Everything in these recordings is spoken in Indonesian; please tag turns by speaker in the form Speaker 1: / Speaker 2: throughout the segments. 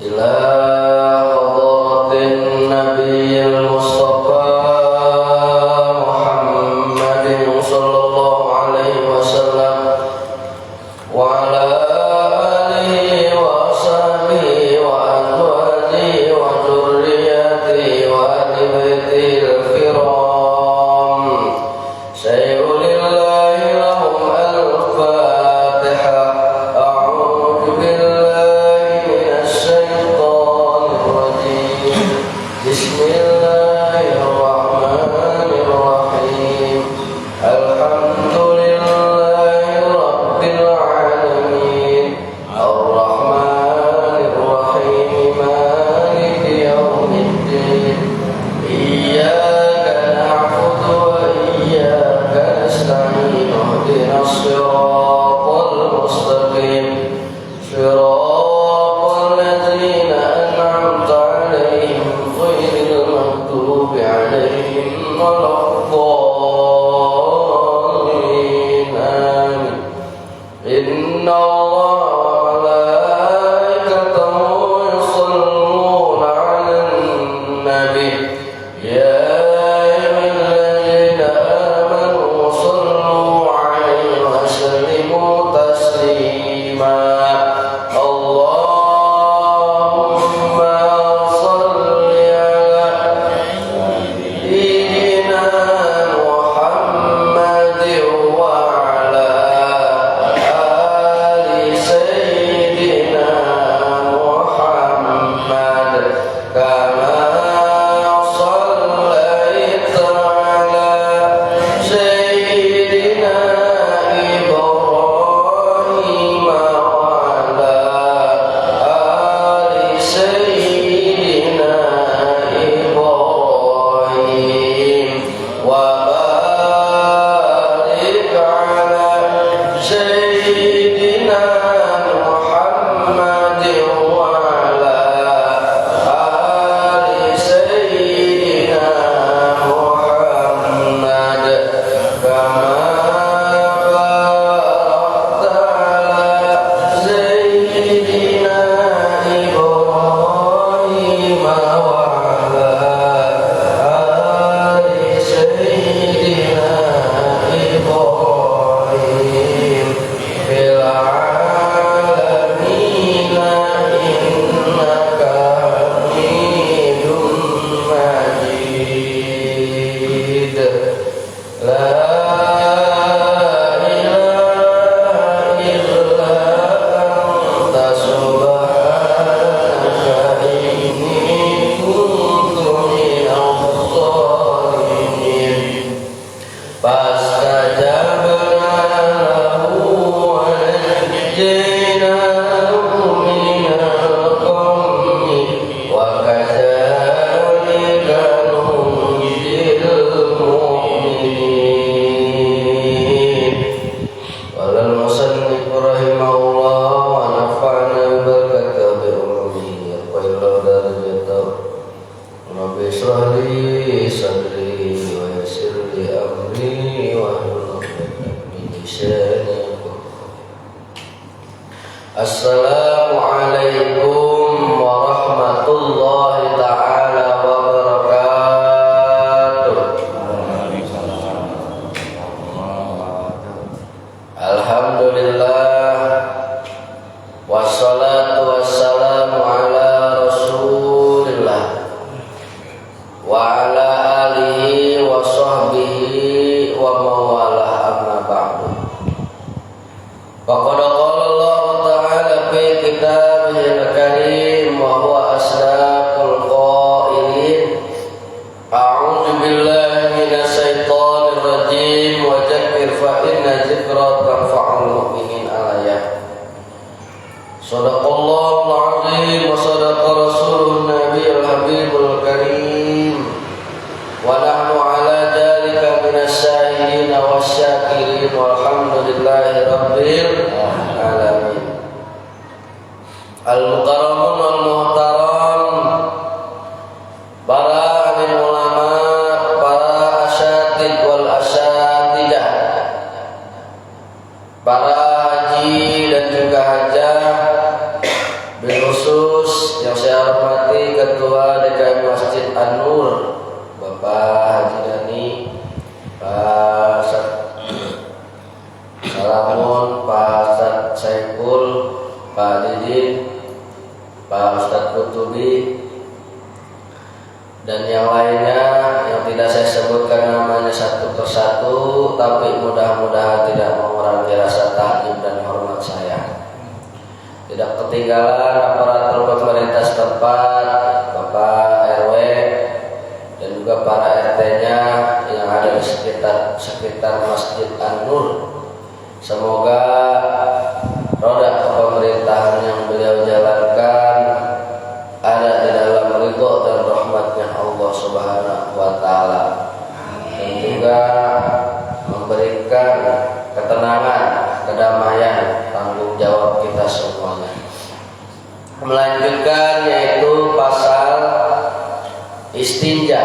Speaker 1: إلى حضرة النبي المصطفى محمد صلى الله عليه وسلم وعلى آله وصحبه وأزواجه وذريته وأهل بيته الكرام سير لله لهم الفاتحة. أعوذ بالله من الشيطان الرجيم. بسم الله الرحمن الرحيم. الحمد لله رب العالمين الرحمن الرحيم مالك يوم الدين إياك نعبد وإياك نستعين اهدنا الصراط المستقيم صراط الذين أنعمت عليهم غير المغضوب عليهم ولا الضالين آمين. إن الله وملائكته يصلون على النبي يا أيها الذين آمنوا صلوا عليه وسلموا تسليما. اللهم صل على سيدنا محمد وعلى آل سيدنا محمد كما صليت على سيدنا إبراهيم وعلى آل سيدنا إبراهيم وبارك على سيدنا محمد وعلى آل سيدنا محمد كما باركت على سيدنا إبراهيم وعلى آل سيدنا إبراهيم في العالمين إنك حميد مجيد. لا إله إلا أنت سبحانك إني كنت من الظالمين. فاستجبنا له ونجيناه من الغم وكذلك ننجي المؤمنين. قال المصنف رحمه الله ونفعنا ببركته بعلومه وخير درجته. رب اشرح لي صدري ويسر لي أمري واحلل عقدة من لساني يفقهوا. Assalamualaikum warahmatullahi taala wabarakatuh. Alhamdulillah wassalatu wassalamu ala Rasulillah wa ala alihi wa sahbihi wa mawalah amma ba'du. Faqad qala Allah ta'ala fi kitabihil karim wa huwa asdaqul qailin. A'udzu billahi minasy syaithanir rajim wa dzakkir fa inna dzikra tanfa'ul mu'minin al-ayat. Shadaqallahul azim wa shadaqa rasulun nabiyul habibul karim. Wa nahnu ala dzalika minasy syahidin wasyakirin walhamdulillahi rabbil alamin. Al-mukarramun wal muhtaram, para alim ulama, para asyatid wal asyatidah, para haji dan juga hajah, bil khusus Yang saya hormati Ketua DKM Masjid An-Nur Bapak Haji Dani, Pak Salamun, Pak Ustadz Saiful, Pak Didin, Pak Ustadz Kutubi, dan yang lainnya yang tidak saya sebutkan namanya satu persatu, tapi mudah-mudahan tidak mengurangi rasa takjub dan hormat saya. Tidak ketinggalan aparatur pemerintah setempat, Bapak RW, dan juga para RT-nya yang ada di sekitar Masjid An-Nur. Semoga roda kepemerintahan yang beliau jalankan ada di dalam ridho dan rahmatnya Allah Subhanahu wa Ta'ala, dan juga memberikan ketenangan, kedamaian, tanggung jawab kita semuanya. Melanjutkan yaitu pasal istinja.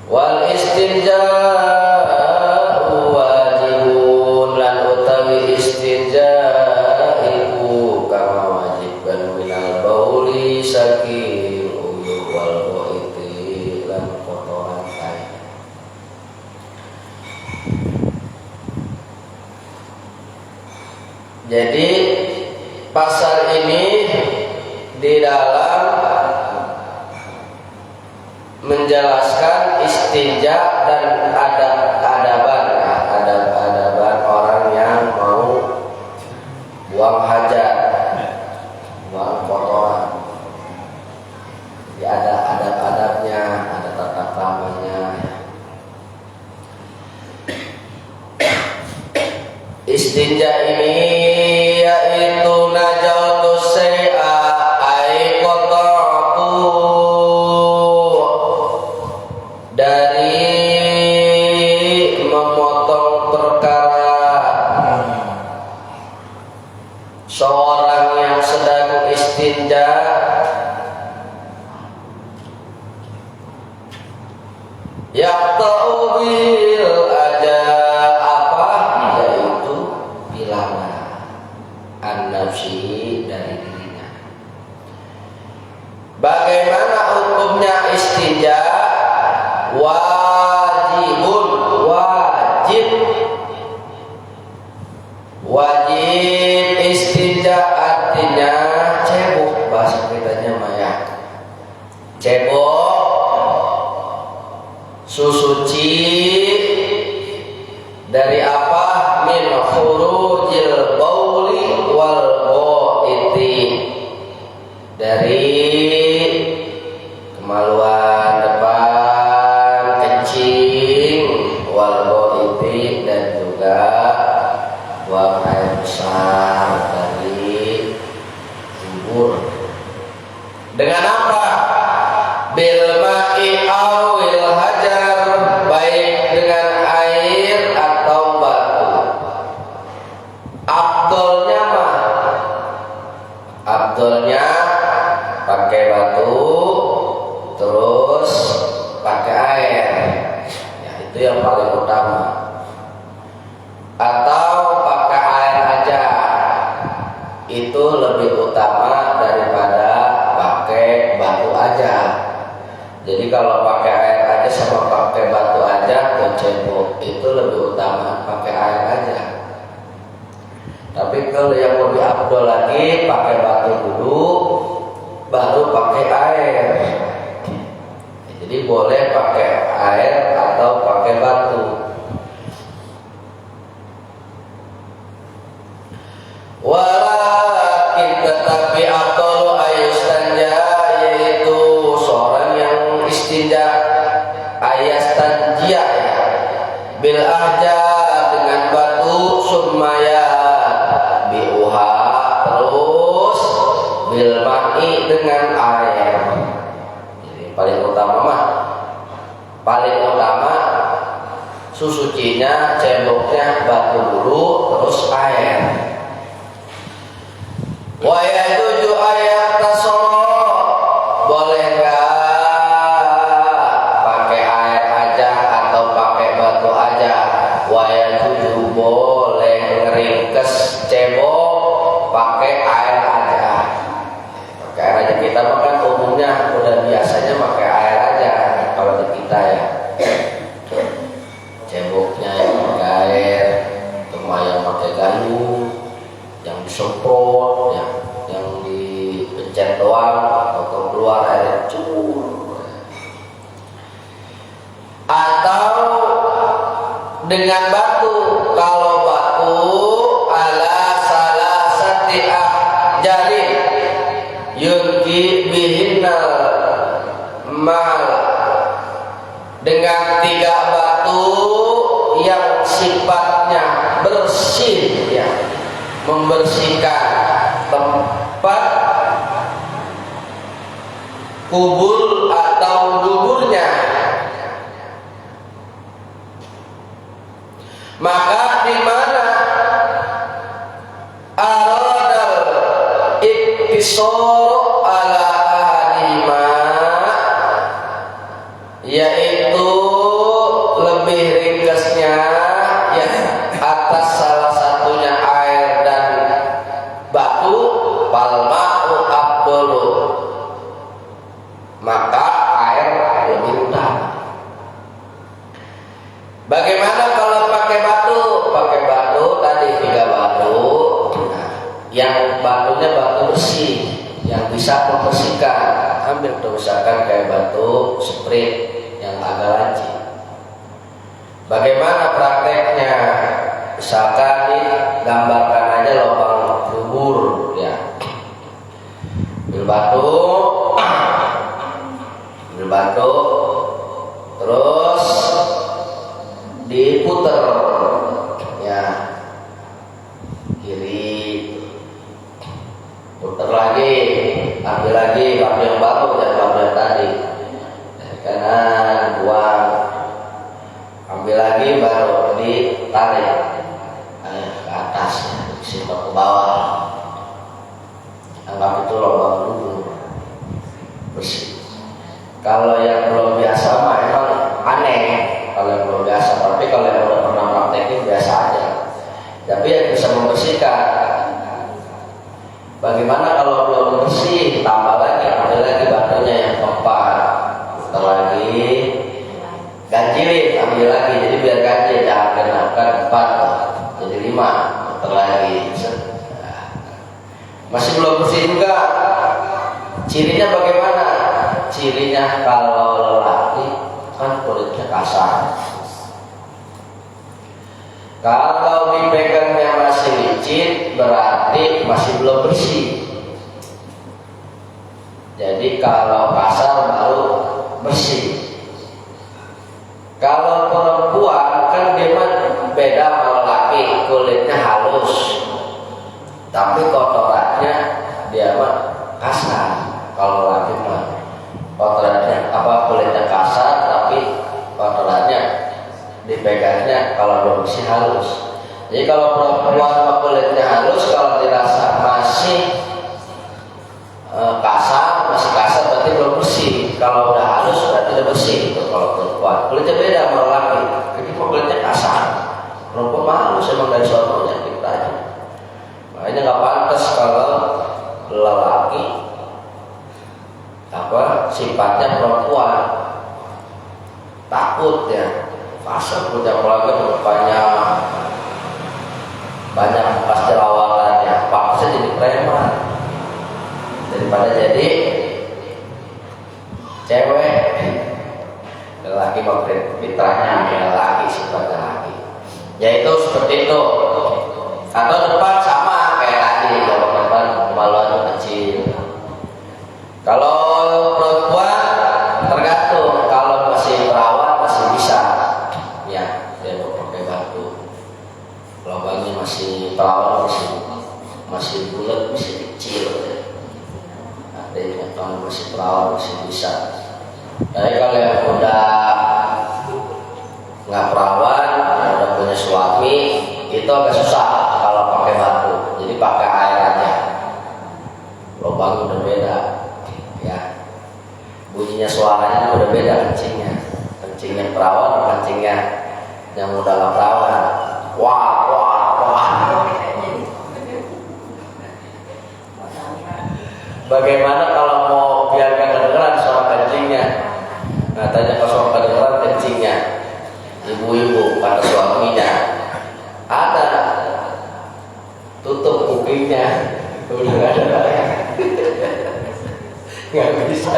Speaker 1: Wal istinja wajibun, lan utawi istinja iku kang wajibkan minal bauli saking uyuh wal qaiti lan kotoran air. Jadi pasal ini di dalam menjelaskan istinja dan adab-adaban orang yang mau buang hajat, buang kotoran. Ya, ada adab-adabnya, ada tata keramanya. Istinja ini yaitu najautus say'a ay qata'tu, dari memotong perkara seorang yang sedang istinja yaqta'u bil aja, apa yaitu bilangan an-nafsi dari dirinya. Bagaimana hukumnya istinja? Wajibun, wajib istinja artinya cebok, bahasa kitanya maya cebok, susuci dari apa? Min khurujil bauli wal ghaiti, dari kemaluan depan, kencing, wal ghaiti, dan juga buang air besar dari kubur. Dengan apa? Bil ma'i awil hajar, baik dengan air atau batu. Abdolnya pakai batu terus pakai air, ya, itu yang paling utama. Atau pakai air aja, itu lebih utama daripada pakai batu aja. Jadi kalau pakai air aja sama pakai batu aja kecebok, itu lebih utama pakai air aja. Tapi kalau yang lebih afdol lagi pakai batu dulu, baru pakai air. Jadi boleh pakai air atau pakai batu. Walakin tetapi afdal ayastanja, yaitu seorang yang istinja ayastanjia bil ahja, dengan batu, sumaya biuha, terus bil ma'i, dengan air. Jadi paling utama susucinya, ceboknya batu dulu terus air. Wa yajuju ayat tasoro, boleh nggak pakai air aja atau pakai batu aja? Wa yajuju, boleh ngeringkes cebok pakai air aja. Pakai air aja, kita makan umumnya udah biasanya pakai air aja kalau di kita ya. Ceboknya yang pakai air, cuma yang pakai gayung, yang disemprot, yang dipencet doang atau keluar air cur. Atau dengan batu, kalau batu ala salasati ahjari yunki bihinnal mal, dengan 3 batu yang sifatnya bersih ya, membersihkan tempat kubur atau duburnya, maka di mana aradal iktisar ala ahadima, yaitu lebih ringkasnya ya atas salah satunya air dan batu, palma'u abdulu, maka air lebih utama. Bagaimana kalau pakai batu? Pakai batu tadi 3 batu. Nah, yang batunya batu bersih, yang bisa membersihkan. Ambil tuh misalkan kayak batu sprit yang agak lancip. Bagaimana prakteknya? Misalkan nih, gambarkan aja lubang kubur ya. Ambil batu, terus diputer ya, kiri, puter lagi, ambil yang baru dan batu yang tadi, dari kanan buang, ambil lagi baru ditarik ke atas, simpan ke bawah, anggap itu lubang dulu bersih. Kalau yang belum biasa mah emang aneh kalau yang belum biasa, tapi kalau yang udah pernah praktekin biasa aja. Tapi yang bisa membersihkan. Bagaimana kalau belum bersih? Tambah lagi, ambil lagi batunya yang keempat, putar lagi, ganjilin, ambil lagi, jadi biar ganjil, jangan kenakan 4, jadi 5, putar lagi. Masih belum bersih juga. Cirinya bagaimana? Cirinya kalau lelaki kan kulitnya kasar. Kalau dipegangnya masih licin, berarti masih belum bersih. Jadi kalau kasar baru bersih. Kalau perempuan kan dia beda sama lelaki, kulitnya halus, tapi kotorannya dia mah kasar. Kalau lelaki mah kotorannya kulitnya kasar, tapi kotorannya dipegangnya kalau belum bersih halus. Jadi kalau perempuan kulitnya halus, kalau dirasa masih kasar berarti belum bersih. Kalau udah halus berarti udah bersih. Itu kalau perempuan kulitnya beda sama lelaki. Jadi kulitnya kasar, perempuan mah halus emang dari sononya kita aja. Makanya nggak pantas kalau lelaki sifatnya perempuan takut ya, fase punya keluarga banyak bekas jerawatannya, paksa jadi preman daripada jadi cewek. Lelaki fitrahnya lelaki, sifatnya lelaki, yaitu seperti itu. Atau depan sama kayak tadi, kalau depan kemaluan kecil. Kalau perempuan tergantung, kalau masih perawan masih bisa ya, dia mau pakai batu. Lubangnya masih perawan, masih bulat, masih kecil. Adanya kalau masih perawan masih bisa. Tapi kalau yang udah nggak perawan, yang udah punya suami, itu agak susah kalau pakai batu. Jadi pakai air aja. Lubangnya udah beda. Ya, bunyinya suaranya udah beda, kencingnya perawan, kencingnya yang udah gak perawan. Wah. Bagaimana kalau mau biar gak kedengeran suara kencingnya? Katanya kalau kedengeran kencingnya, ibu-ibu kata suaminya, ada tutup kupingnya, udah gak ada lagi, nggak bisa.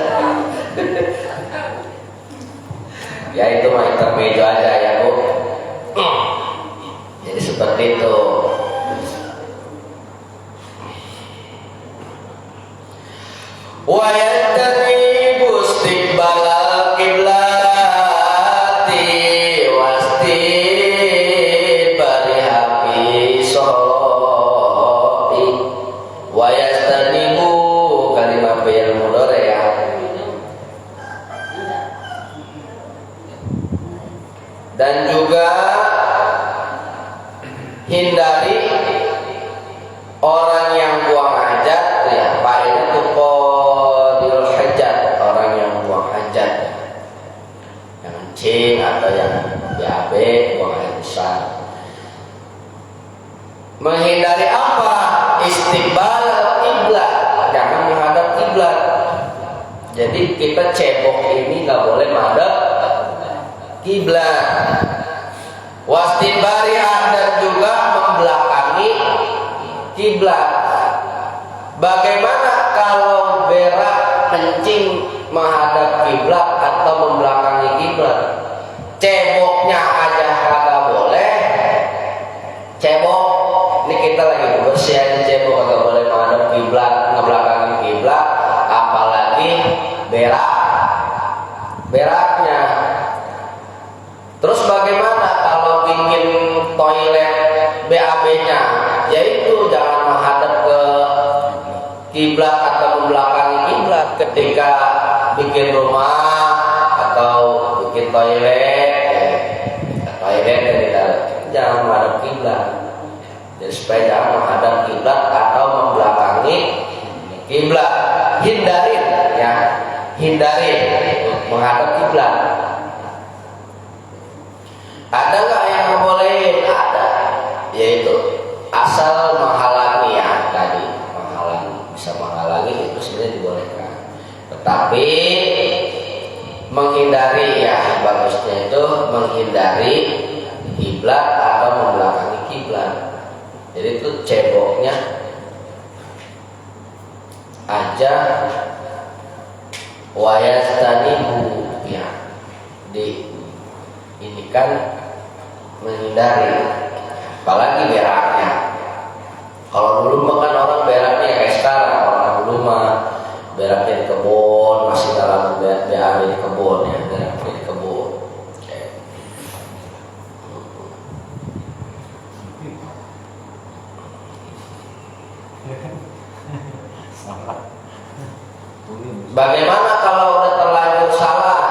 Speaker 1: Ya itu mah intermezzo aja ya Bu. Jadi seperti itu. Wa yantanibu istiqbalal qiblati wastibari hafi sholati. Wa yastanibu kalimat fi'il mudhari ya. Dan juga hindari orang yang buang hajat ya. Pak ini tuh qadirul hajat, orang yang buang hajat ya. Yang kencing atau yang BAB, buang air besar. Menghindari apa? Istiqbal kiblat, jangan menghadap kiblat. Jadi kita cebok ini nggak boleh menghadap kiblat. Wastibariha, dan juga membelakangi kiblat. Bagaimana kalau berak kencing menghadap kiblat atau membelakangi kiblat? Ceboknya aja kagak boleh. Cebok, ini kita lagi bersih aja, cebok kagak boleh menghadap kiblat, ngebelakangi kiblat, apalagi beraknya. Terus bagaimana kalau bikin toilet BAB-nya? Yaitu jangan menghadap ke kiblat atau membelakangi kiblat ketika bikin rumah atau bikin toilet. Toilet dari dalam jangan menghadap kiblat. Jadi supaya jangan menghadap kiblat atau membelakangi kiblat. Hindarin ya, hindarin menghadap kiblat. Ada nggak yang membolehin? Ada, yaitu asal menghalangi ya tadi, menghalangi, bisa menghalangi itu sebenarnya dibolehkan. Tetapi menghindari ya, bagusnya itu menghindari kiblat atau membelakangi kiblat. Jadi itu ceboknya aja wayastanibu ya, di ini kan menghindari, apalagi beraknya. Kalau dulu makan orang beraknya kayak sekarang, orang dulu mah beraknya di kebun, masih dalam BAB di kebun ya, beraknya di kebun. Bagaimana kalau udah terlanjur salah?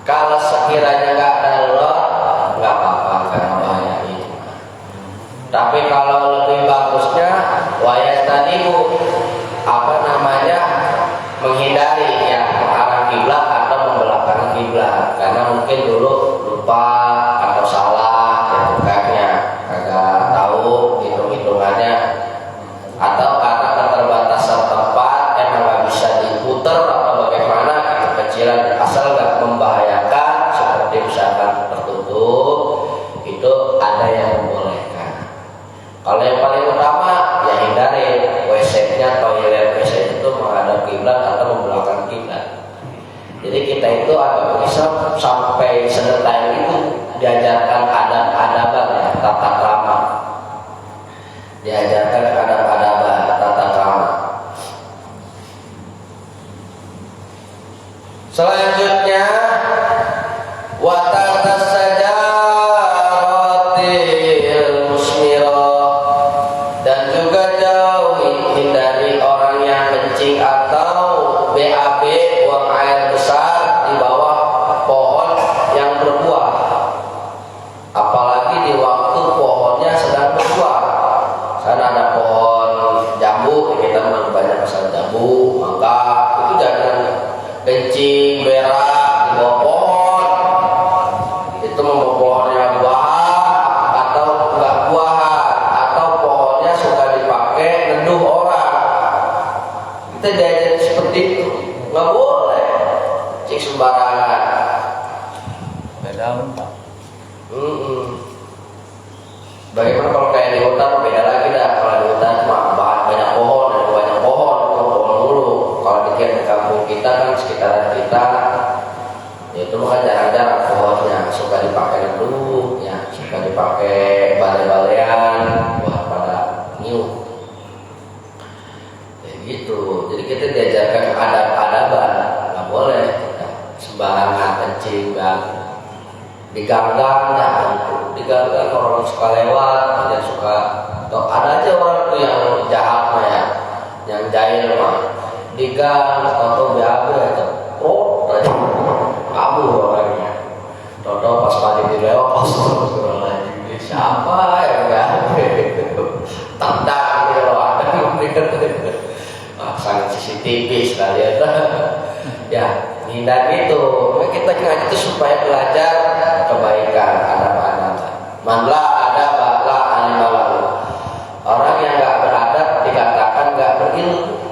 Speaker 1: Kalau sekiranya nggak darurat, nggak apa-apa, nggak membahayain. Tapi kalau lebih bagusnya, wayastanibu apa namanya, menghindari yang mengarah kiblat atau membelakangi kiblat, karena mungkin dulu lupa atau salah hitungannya, kagak tahu hitung-hitungannya, atau karena keterbatasan tempat emang nggak bisa diputer atau bagaimana, kekecilan asal nggak membahayakan seperti misalkan tertutup, itu ada yang membolehkan. Kalau yang paling utama ya hindari WC-nya, toilet WC itu menghadap kiblat atau membelakangi Bagaimana kalau kayak di hutan beda lagi dah. Kalau di hutan cuma banyak pohon dan banyak pohon, pohon mulu. Kalau di kampung kita kan sekitaran kita itu kan jarang-jarang pohonnya, suka dipakai dulu ya, suka dipakai balai-balean buat pada nyium kayak gitu. Jadi kita diajarkan adab-adaban, nggak boleh kita sembarangan kencing dan diganggang ya, diganggang orang suka lewat, yang suka ada aja orang tuh yang jahat mah ya, yang jahil mah digang atau BAB atau kabur orangnya. Toto pas mandi dilewat, astagfirullahaladzim, siapa yang enggak tendang gitu loh, ada pasang CCTV sekalian ya, hindar gitu. Kita ngaji itu supaya belajar kebaikan, adab-adab. Manla ada bala animalalu. Orang yang enggak beradab dikatakan enggak berilmu.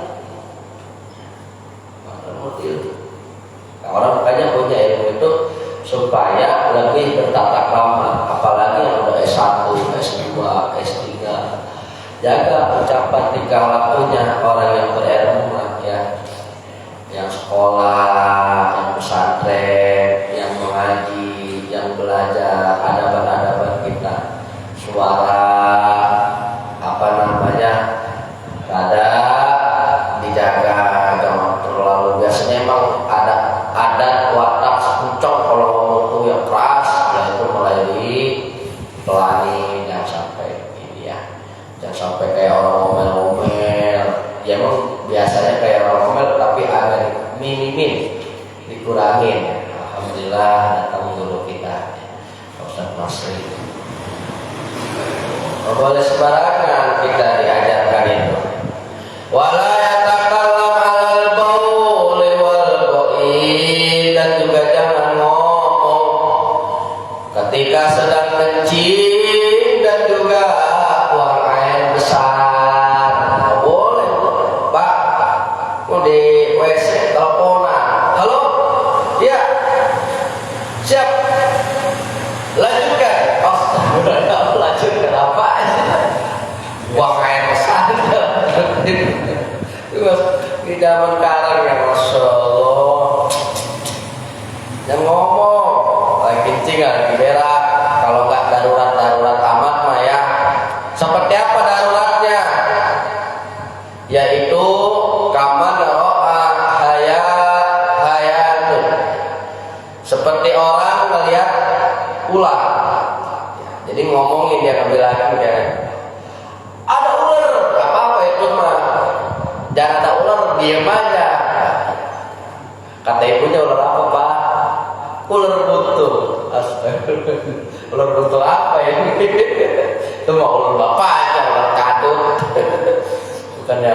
Speaker 1: Orang makanya punya ilmu itu supaya lebih bertata krama, apalagi yang udah S1, S2, S3. Jaga ucapan tingkah lakunya orang yang berilmu ya, yang sekolah, yang pesantren, yang mengaji, yang belajar adab-adaban kita, suara apa namanya, ada dijaga, jangan terlalu. Biasanya emang ada watak sepucuk kalau ngomong tuh yang keras, ya itu mulai dipelani, jangan sampai ini ya, jangan sampai kayak orang ngomel-ngomel. Ya emang biasanya kayak orang ngomel tapi agak minimin, dikurangin. Alhamdulillah datang guru kita Ustaz Masri. Tidak boleh sembarangan kita diajarkan itu. Wala yatakallam alal bauli wal ba'i, dan juga jangan ngomong ketika sedang kencing dan juga buang air besar. Nggak boleh, Pak. Mau di WC teleponan. Halo? Iya. Siap. Lanjutkan. Oh, lanjutkan apa? Buang air besar. Di zaman sekarang ya, Masya Allah, yang ngomong lagi kencing, lagi berak. Kalau nggak darurat amat mah ya, seperti apa daruratnya? Yaitu kaman ro'a hayatun, seperti orang melihat ular. Jadi ngomongin dia bilangin ya, ada ular, gak apa-apa itu mah, jangan ada ular, diam aja. Kata ibunya, ular apa Pak? Ular buntu. Astagfirullah. Ular buntu apa ini? Itu mah ular bapaknya, ular kadut. Bukannya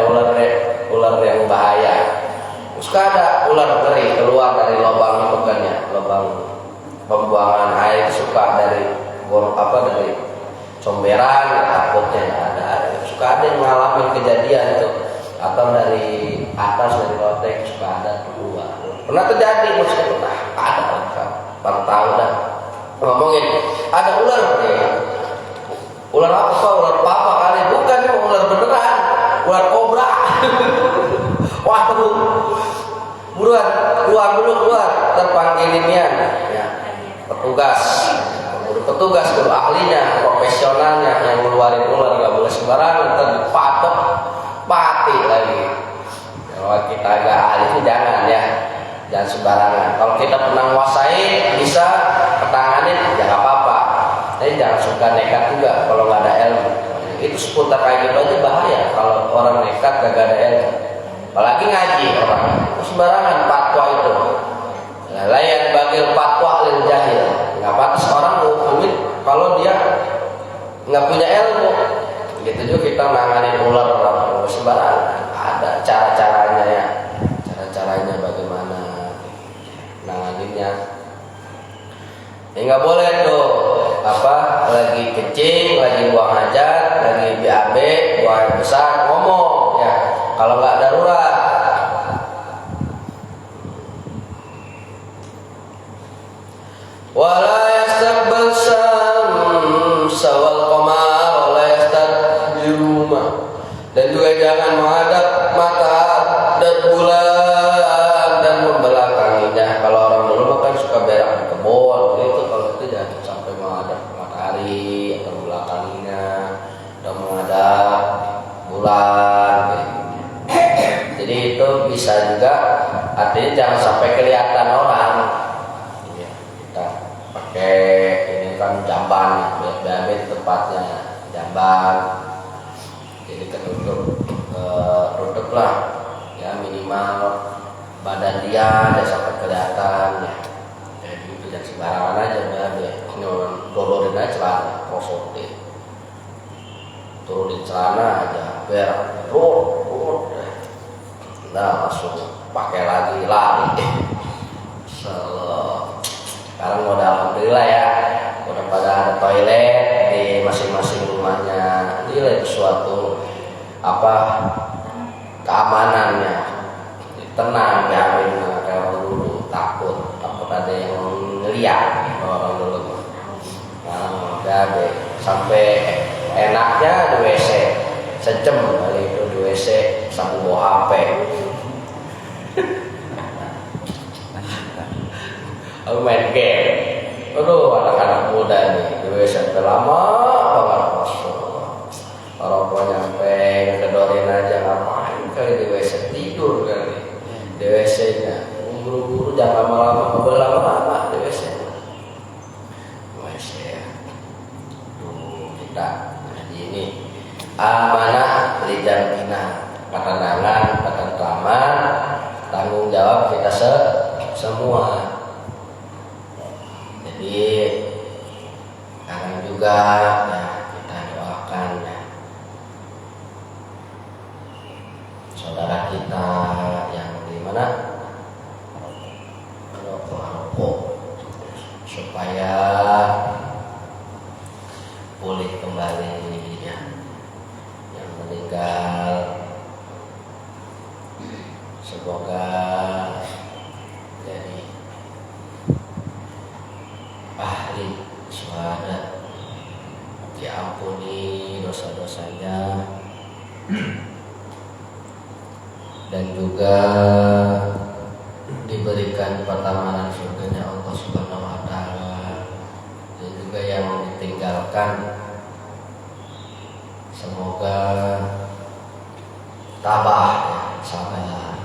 Speaker 1: ular yang bahaya. Suka ada ular ngeri keluar dari lubang itu kan ya, lubang pembuangan air, suka dari dari comberan, ya, takutnya ada. Suka ada yang ngalamin kejadian itu, atau dari atas, dari lotek suka ada keluar. Pernah terjadi musim itu, ada kan tahu dah ngomongin ada ular ya. Ular apa? Ular papa kali, bukan ular beneran, ular kobra. Waduh, buruan keluar terpanggil inian ya, petugas guru ahlinya, profesionalnya yang ngeluarin ular. Gak boleh sembarangan, ntar dipatok mati lagi. Kalau kita agak ahli itu jangan ya, jangan sembarangan. Kalau kita pernah nguasai, bisa ketanganin, ya gak apa-apa. Tapi jangan suka nekat juga kalau nggak ada ilmu. Itu seputar kayak gitu aja bahaya kalau orang nekat gak ada ilmu. Apalagi ngaji orang sembarangan fatwa itu. Layan bagi fatwa lil jahil. Nggak pantas orang ngumumin kalau dia nggak punya ilmu. Gitu juga kita nanganin ular orang sembarangan. Ada cara-caranya ya. Cara-caranya bagaimana nanganinnya. Ya nggak boleh tuh lagi kencing, lagi buang hajat, lagi BAB, buang air besar, ngomong ya. Kalau nggak darurat. Wala yastaqbal syamsa wal qamar Dan juga jangan menghadap mata dan bulan dan membelakanginya. Kalau orang dulu makan suka berak di kebun gitu, kalau itu jangan sampai menghadap matahari atau membelakanginya atau menghadap bulan gitu. Jadi itu bisa juga, artinya jangan sampai kelihatan orang. Ya, kita pakai ini kan jamban, BAB tempatnya jamban, jadi tutup lah ya, minimal badan dia ada sampai kelihatan ya. Jadi itu jangan sembarangan aja BAB, dolorin aja celana, prosotin, turunin celana aja, berak, turun. Nah langsung pakai lagi lari. Sekarang udah alhamdulillah ya, udah pada ada toilet di masing-masing rumahnya. Ini suatu keamanannya, tenang ya, kayak orang dulu takut ada yang ngeliat orang dulu. Nah udah deh, sampai enaknya di WC sejam kali itu di WC sambil bawa HP. Aku main game. Aduh, anak-anak muda nih di WC lama banget, Rasulullah. Orang tua nyampe ngedorin aja, ngapain kali di WC, tidur kali di WC-nya. Buru-buru jangan lama-lama, nggak boleh lama-lama di WC. WC ya. Kita jadi ini amanah lijamina, ketenangan, ketentraman, tanggung jawab kita semua. Jadi sekarang juga ya, kita doakan ya, saudara kita yang di mana Maroko, supaya pulih kembali ya, yang meninggal semoga jadi ahli syuhada, diampuni dosa-dosanya, dan juga diberikan pertamanan surganya Allah Subhanahu wa taala. Dan juga yang ditinggalkan semoga tabah ya, sabar,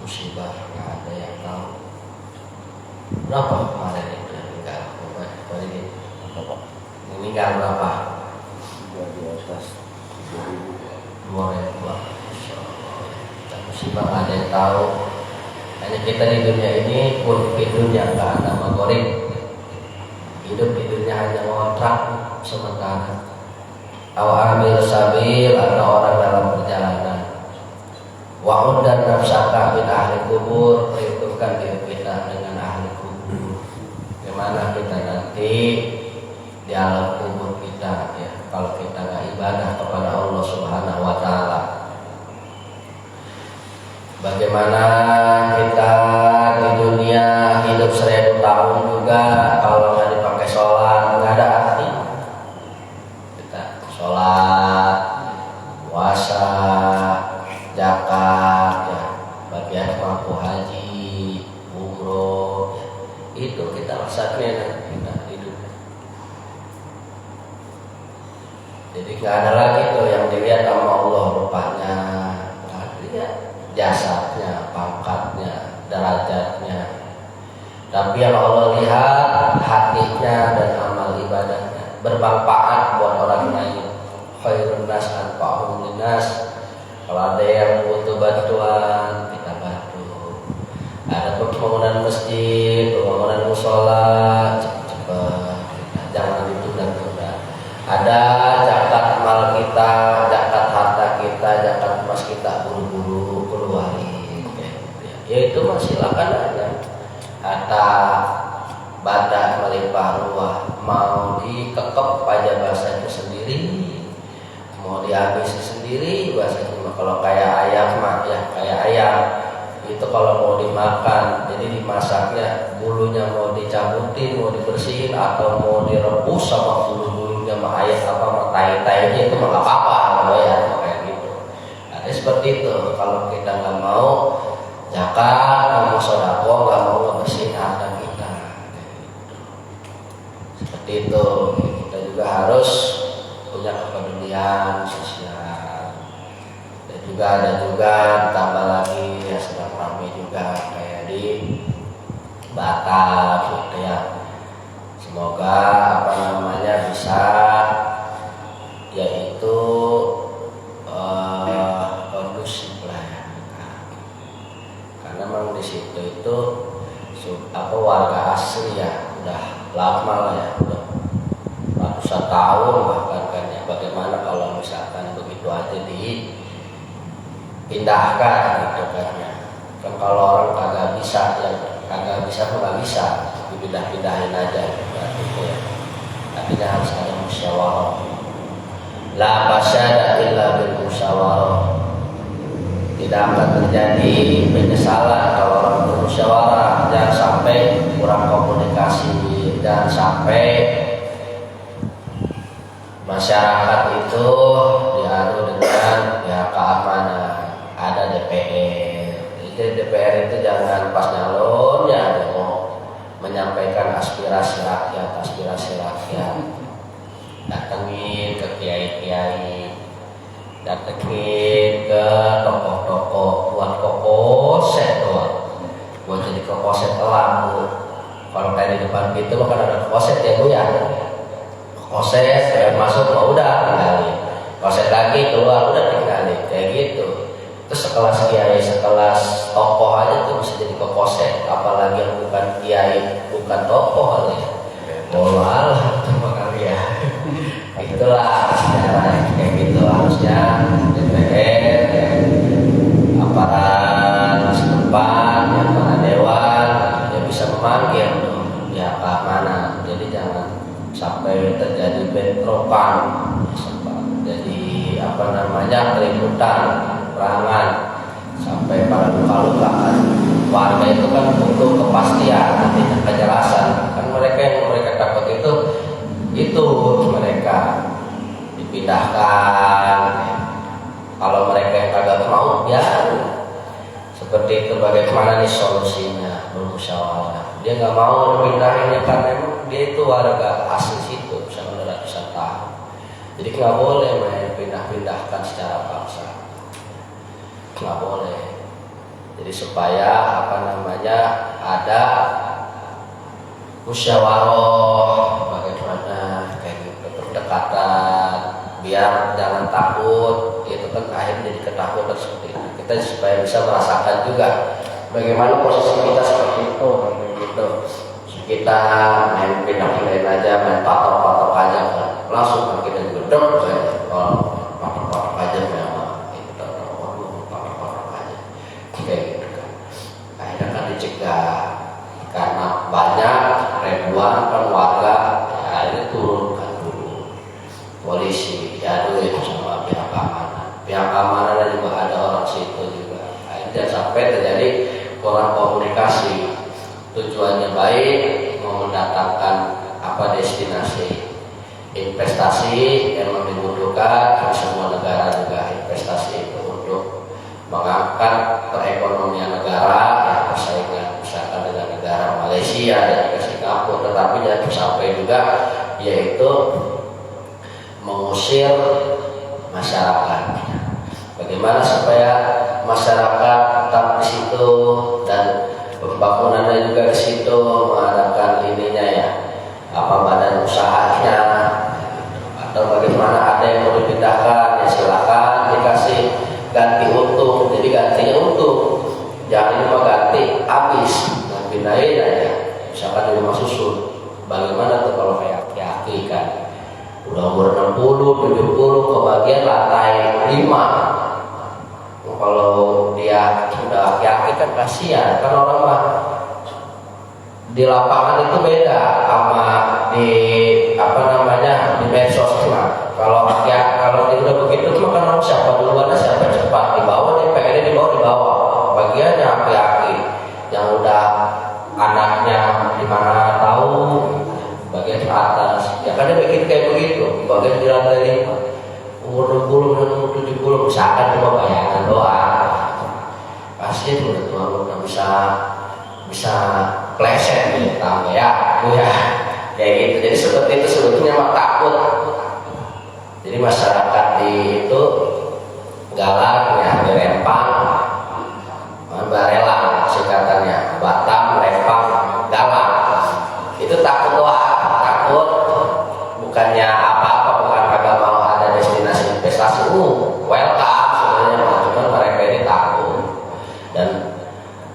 Speaker 1: musibah nggak ada yang tahu berapa kemarin itu yang meninggal. Meninggal berapa? 2.000. Musibah nggak ada yang tahu. Hanya kita di dunia ini pun hidupnya nggak ada magorib. Hidup di dunia hanya ngontrak sementara. Awamil sabil, atau orang dalam perjalanan. Wa'ud dan nafsaka bin ahli kubur, perhitungkan diri kita dengan ahli kubur. Bagaimana kita nanti di alam kubur kita ya, kalau kita nggak ibadah kepada Allah Subhanahu wa taala. Bagaimana kita di dunia hidup 1000 tahun juga kalau nggak dipakai sholat, nggak ada arti. Kita sholat, puasa, zakat, ya, bagian mampu haji, umroh, itu kita rasakan kita hidup. Jadi nggak ada lagi tuh yang dilihat sama Allah rupanya, nggak dilihat jasadnya, pangkatnya, derajatnya. Tapi yang Allah lihat hatinya dan amal ibadahnya, bermanfaat buat orang lain. Khairun nas anfa'uhum linnas. Kalau ada yang butuh bantuan, kita bantu. Ada pembangunan masjid, pembangunan musola, cepat-cepat, jangan ditunda-tunda. Ada zakat mal kita, zakat harta kita, zakat emas kita, buru-buru keluarin. Ya itu masih silakan aja. Harta badak melimpah ruah, mau dikekep aja bahasa itu sendiri, mau dihabisi sendiri bahasa itu. Kalau kayak ayam mah ya kayak ayam itu kalau mau dimakan, jadi dimasaknya bulunya mau dicabutin, mau dibersihin, atau mau direbus sama bulu-bulunya sama ayam apa sama tai-tainya itu mah nggak apa-apa, kalau ya kayak gitu. Ya, seperti itu. Kalau kita nggak mau zakat, nggak mau sedekah, nggak mau ngebersihin harta kita, seperti itu. Kita juga harus punya kepedulian sosial. Dan juga ada juga ditambah lagi ya sedang ramai juga kayak di Batam gitu ya. Semoga apa namanya bisa yaitu kondusif lah ya. Karena memang di situ itu apa warga asli ya udah lama lah ya, udah ratusan tahun bahkan kan ya. Bagaimana kalau misalkan begitu aja dipindahkan gitu kan ya. Kan kalau orang kagak bisa ya kagak bisa nggak bisa dipindah-pindahin aja gitu ya. Artinya harus ada musyawarah. La fasyada illa bil musyawarah. Tidak akan terjadi penyesalan kalau orang bermusyawarah. Jangan sampai kurang komunikasi, jangan sampai masyarakat itu diadu dengan pihak keamanan. Ada DPR. Jadi DPR itu jangan pas nyalon ya ada mau menyampaikan aspirasi rakyat, datengin ke kiai-kiai, datengin ke tokoh-tokoh, buat kokoset doang, buat jadi kokoset lampu. Kalau kayak di depan pintu kan ada kokoset ya bu ya, kokoset saya masuk oh udah tinggalin, kokoset lagi keluar udah tinggalin, kayak gitu. Terus sekelas kiai, sekelas tokoh aja tuh bisa jadi kokoset, apalagi yang bukan kiai, bukan tokoh ya. Walah, terima kasih ya. Itulah sejarah kayak gitu harusnya DPR, aparat setempat, ya para dewan, ya bisa memanggil pihak keamanan. Jadi jangan sampai terjadi bentrokan, jadi apa namanya keributan, perangan, sampai pada luka-lukaan. Warga itu kan butuh kepastian, nanti kejelasan. Kan mereka yang mereka takut itu mereka dipindahkan. Kalau mereka yang kagak mau, ya seperti itu. Bagaimana nih solusinya? Bermusyawarah. Dia nggak mau pindahinnya karena emang dia itu warga asli situ, misalnya ratusan tahun. Jadi nggak boleh main pindah-pindahkan secara paksa, nggak boleh. Jadi supaya apa namanya ada musyawarah, bagaimana kayak gitu, berdekatan, biar jangan takut. Itu kan akhirnya jadi ketakutan seperti itu. Kita supaya bisa merasakan juga bagaimana posisi kita seperti itu, gitu. Kita main pindah-pindahin aja, main patok-patok aja kan, langsung kita gedek saja. Patok-patok aja memang kita patok-patok aja, kayak gitu kan. Akhirnya kan dicegah. Karena banyak ribuan kan warga ya, ini turunkan dulu polisi ya dulu itu sama pihak keamanan juga ada orang situ juga. Jangan sampai terjadi kurang komunikasi. Tujuannya baik, mau mendatangkan apa destinasi investasi yang dibutuhkan di semua negara juga. Investasi itu untuk mengangkat perekonomian negara ya, persaingan misalkan dengan negara Malaysia dan juga Singapura. Tetapi jangan sampai juga yaitu mengusir masyarakat. Bagaimana supaya masyarakat tetap di situ dan pembangunannya juga di situ, mengadakan ininya ya apa badan usahanya, atau bagaimana ada yang mau dipindahkan ya silakan dikasih ganti untung, jadi gantinya untung, jangan ini mah ganti habis dan pindahin aja. Misalkan di rumah susun, bagaimana tuh kalau kayak aki-aki kan udah umur 60, 70 kebagian lantai 5. Kalau dia udah aki-aki kan kasihan, kan orang mah di lapangan itu beda sama di apa namanya di medsos lah. Kalau kalau dia udah begitu tuh kan siapa duluan siapa cepat di bawah, dia pengennya di bawah. Bagiannya aki-aki yang udah anaknya 5 tahun bagian ke atas, ya kan dia bikin kayak begitu, bagian di lantai 5. umur 60, umur 70 misalkan cuma bayangan doang. Pasti udah tua udah bisa pleset gitu tambah ya, kayak gitu. Jadi seperti itu sebetulnya mah takut. Jadi masyarakat di itu Galang ya, di Rempang, Barelang singkatannya, Batam, Rempang, Galang. Itu takut takut. Bukannya apa-apa, bukan kagak mau ada destinasi investasi. Welcome sebenarnya, cuma mereka ini takut. Dan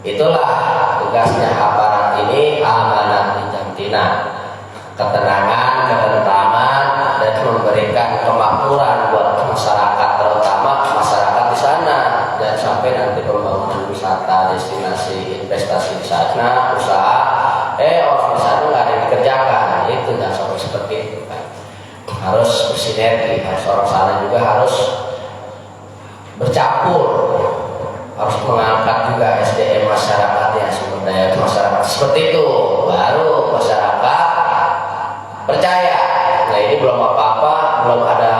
Speaker 1: itulah tugasnya aparat ini, amanat dijamtina, ketenangan, ketentraman, dan memberikan kemakmuran buat masyarakat, terutama masyarakat di sana. Dan sampai nanti pembangunan wisata, destinasi investasi di sana, usaha, orang di sana nggak ada yang dikerjakan. Itu nggak sampai seperti itu kan. Harus bersinergi, harus orang sana juga harus bercampur, harus mengangkat juga SDM masyarakatnya, sumber daya masyarakat seperti itu, baru masyarakat percaya. Nah ini belum apa-apa, belum ada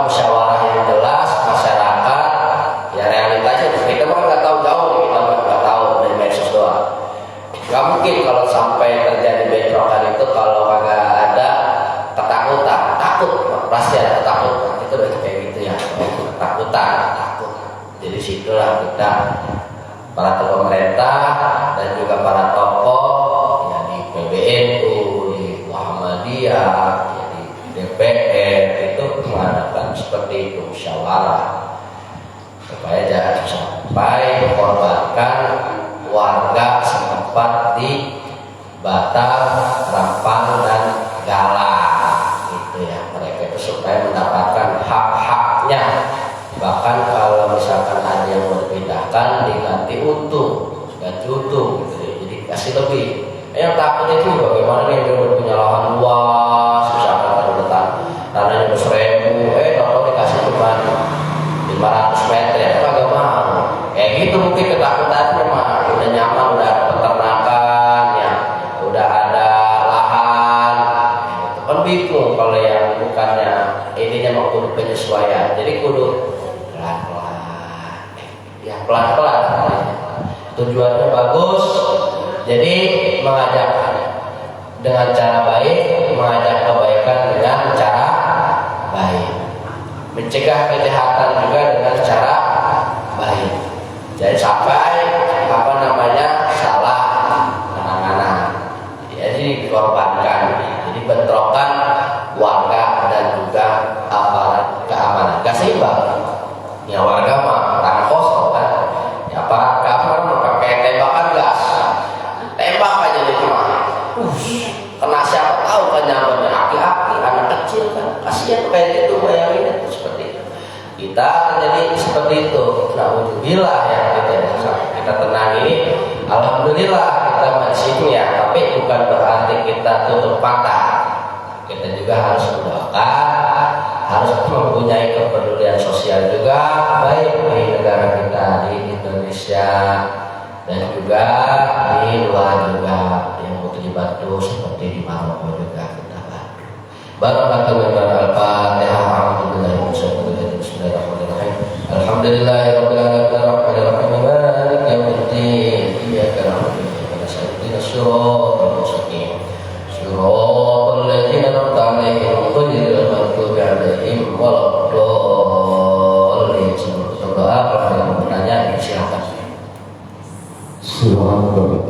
Speaker 1: musyawarah yang jelas masyarakat. Ya realitanya kita kan nggak tahu jauh, kita nggak tahu dari medsos doang. Nggak mungkin kalau sampai terjadi bentrokan itu kalau nggak ada ketakutan, takut pasti ada ketakutan. Itu udah kayak gitu ya, ketakutan, takut. Jadi situlah kita para tokoh pemerintah dan juga para tokoh ya di PBNU, di Muhammadiyah, ya di DPR itu mengadakan seperti itu musyawarah supaya jangan sampai mengorbankan warga setempat di Batam, Rempang dan Galang gitu ya. Mereka itu supaya mendapatkan hak-haknya. Bahkan kalau misalkan ada yang mau dipindahkan diganti untung, ganti untung gitu ya. Jadi kasih lebih. Yang takut itu bagaimana nih dia punya lahan luas, misalkan ada tanahnya 100.000, kalau dikasih cuma 500 meter ya kagak mau. Gitu mungkin ketakutannya mah udah nyaman, udah ada peternakan ya, udah ada lahan. Gitu. Kan bingung kalau yang bukannya ininya mau kudu penyesuaian. Jadi kudu pelan-pelan. Tujuannya bagus. Jadi mengajak dengan cara baik, mengajak kebaikan dengan cara baik, mencegah kejahatan juga dengan cara baik. Jadi sampai salah penanganan. Jadi dikorbankan. Jadi bentrokan warga dan juga aparat keamanan. Gak seimbang. Ya warga mah tangan kosong kan. Ya aparat keamanan mah pakai tembakan gas. Tembak aja dia cuma. Kena siapa tahu kan nyampernya aki-aki, anak kecil kan. Kasihan kayak gitu, bayangin itu seperti itu. Kita terjadi seperti itu. Alhamdulillah ya kita tenang ini. Alhamdulillah kita masih ya. Tapi bukan berarti kita tutup mata. Kita juga harus mendoakan, harus mempunyai kepedulian sosial juga, baik di negara kita di Indonesia dan juga di luar juga yang butuh dibantu seperti di Maroko juga kita bantu. Barakatullahi wa barakatuh. Alhamdulillah. Alhamdulillah.